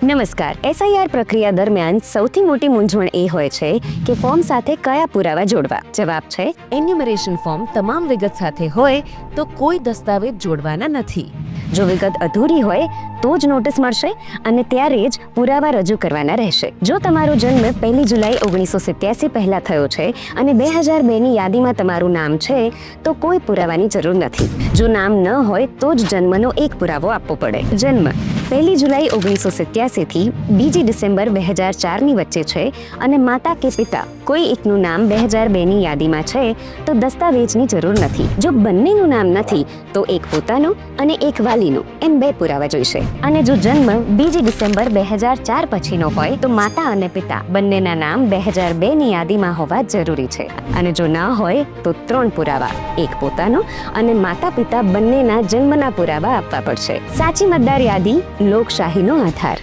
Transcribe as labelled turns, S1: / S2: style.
S1: નમસ્કાર. એસઆઈઆર પ્રક્રિયા દરમિયાન સૌથી મોટી મૂંઝવણ એ હોય છે કે ફોર્મ સાથે કયા પુરાવા જોડવા. જવાબ છે
S2: એન્યુમરેશન ફોર્મ તમામ વિગત સાથે હોય તો કોઈ દસ્તાવેજ જોડવાના નથી.
S1: જો વિગત અધૂરી હોય તો જ નોટિસ મળશે અને ત્યારે જ પુરાવા રજૂ કરવાના રહેશે. જો તમારો જન્મ 1 જુલાઈ 1987 પહેલા થયો છે અને 2002ની યાદીમાં તમારું નામ છે તો કોઈ પુરાવાની જરૂર નથી. જો નામ ન હોય તો જ જન્મનો એક પુરાવો આપવો પડે. જન્મ 1 જુલાઈ 1987 થી 2 ડિસેમ્બર 2004ની વચ્ચે છે અને માતા કે પિતા કોઈ એકનું નામ 2002ની યાદીમાં છે તો દસ્તાવેજની જરૂર નથી. જો બંનેનું નામ નથી તો એક પોતાનું અને એક વાલીનું એમ 2 પુરાવા જોઈશે. અને જો જન્મ 2 ડિસેમ્બર 2004 પછીનો હોય તો માતા અને પિતા બંનેના નામ 2002ની યાદીમાં હોવા જરૂરી છે. અને જો ના હોય તો 3 પુરાવા, એક પોતાનો અને માતા પિતા બંનેના જન્મના પુરાવા આપવા પડશે. સાચી મતદાર યાદી લોકશાહીનો આધાર.